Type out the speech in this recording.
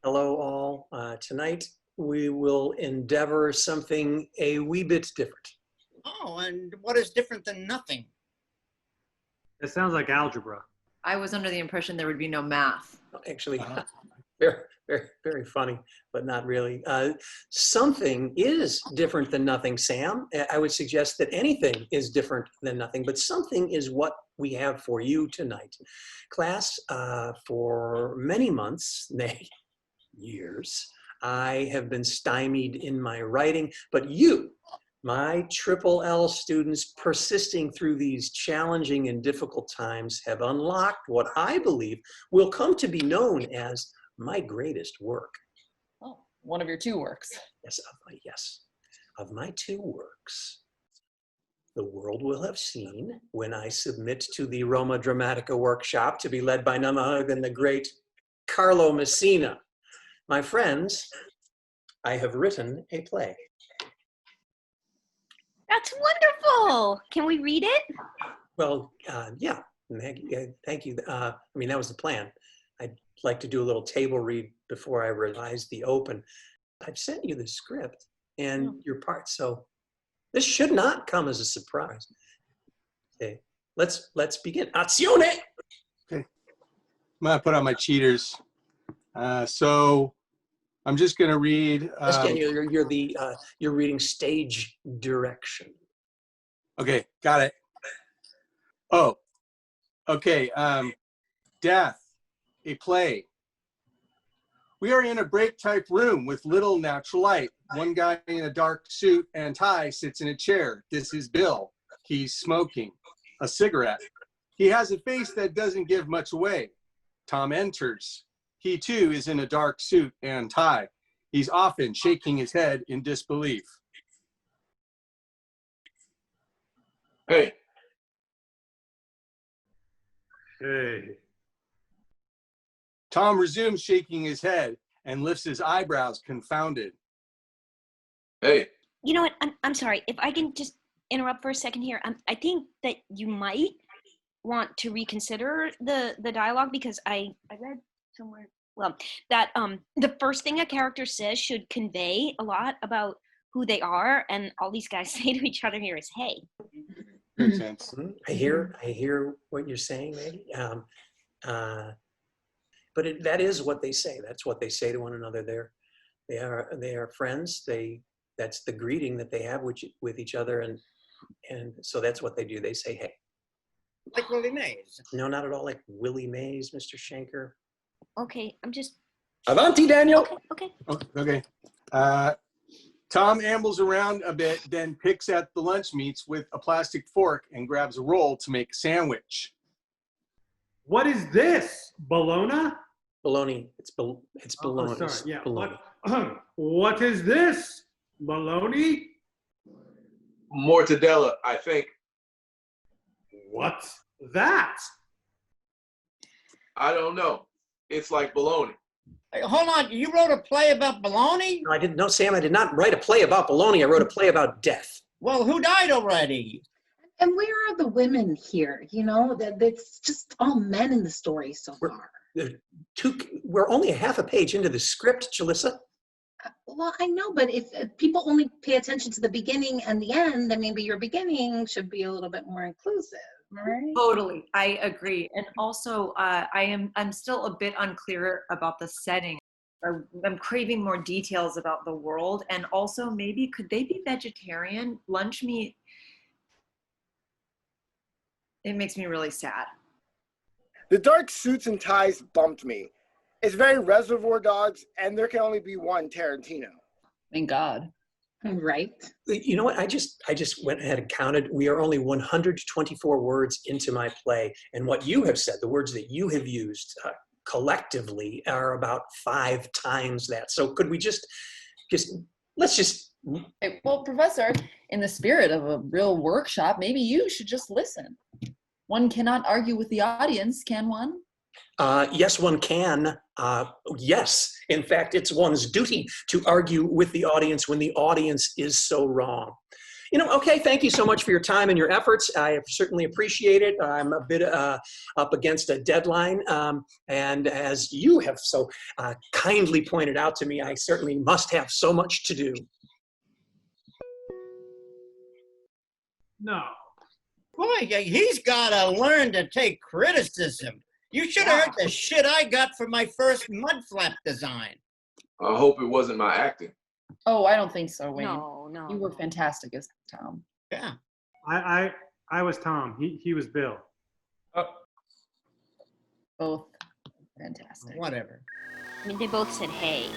Hello all. Tonight we will endeavor something a wee bit different. Oh, and what is different than nothing? It sounds like algebra. I was under the impression there would be no math. Actually, very, very, very funny, but not really. Something is different than nothing, Sam. I would suggest that anything is different than nothing, but something is what we have for you tonight. Class, for many months, nay, years, I have been stymied in my writing, but you, my Triple L students, persisting through these challenging and difficult times, have unlocked what I believe will come to be known as my greatest work. Oh, one of your two works. Yes, of my two works. The world will have seen when I submit to the Roma Dramatica workshop to be led by none other than the great Carlo Messina. My friends, I have written a play. That's wonderful. Can we read it? Well, yeah, Maggie, thank you. I mean, that was the plan. I'd like to do a little table read before I revise the open. I've sent you the script and your part, so this should not come as a surprise. Okay, let's begin. Azione! Okay, I'm gonna put on my cheaters. So I'm just gonna read. You're reading stage direction. Okay, got it. Oh, okay. Death, a play. We are in a break-type room with little natural light. One guy in a dark suit and tie sits in a chair. This is Bill. He's smoking a cigarette. He has a face that doesn't give much away. Tom enters. He too is in a dark suit and tie. He's often shaking his head in disbelief. Hey. Hey. Tom resumes shaking his head and lifts his eyebrows, confounded. Hey. You know what? I'm sorry. If I can just interrupt for a second here. I think that you might want to reconsider the dialogue, because I read somewhere, well, that the first thing a character says should convey a lot about who they are, and all these guys say to each other here is, hey. Makes sense. I hear what you're saying, Maggie. But that is what they say. That's what they say to one another. They are friends. That's the greeting that they have with each other, and so that's what they do. They say, hey. Like Willie Mays. No, not at all like Willie Mays, Mr. Schenker. Okay, I'm just. Avanti, Daniel. Okay. Okay. Tom ambles around a bit, then picks at the lunch meats with a plastic fork and grabs a roll to make a sandwich. What is this? Bologna? Bologna. It's bologna. Oh, sorry. It's Yeah. bologna. What is this? Bologna? Mortadella, I think. What's that? I don't know. It's like bologna. Hey, hold on, you wrote a play about baloney? No, I didn't. No, Sam, I did not write a play about bologna. I wrote a play about death. Well, who died already? And where are the women here? You know, it's just all men in the story so far. We're only a half a page into the script, Jalissa. Well, I know, but if people only pay attention to the beginning and the end, then maybe your beginning should be a little bit more inclusive, right? Totally, I agree. And also, I'm still a bit unclear about the setting. I'm craving more details about the world, and also maybe could they be vegetarian? Lunch meat. It makes me really sad. The dark suits and ties bumped me. It's very Reservoir Dogs, and there can only be one Tarantino. Thank God. Right. You know what? I just went ahead and counted. We are only 124 words into my play, and what you have said, the words that you have used collectively, are about 5 times that. So could we let's just. Hey, well, Professor, in the spirit of a real workshop, maybe you should just listen. One cannot argue with the audience, can one? Yes, one can. Yes, in fact, it's one's duty to argue with the audience when the audience is so wrong. Okay, thank you so much for your time and your efforts. I certainly appreciate it. I'm a bit up against a deadline. And as you have so kindly pointed out to me, I certainly must have so much to do. No. Boy, he's got to learn to take criticism. You should have heard the shit I got for my first mud flap design. I hope it wasn't my acting. Oh, I don't think so, Wayne. No. You were fantastic as Tom. Yeah. I was Tom. He was Bill. Both fantastic. Whatever. I mean, they both said hey.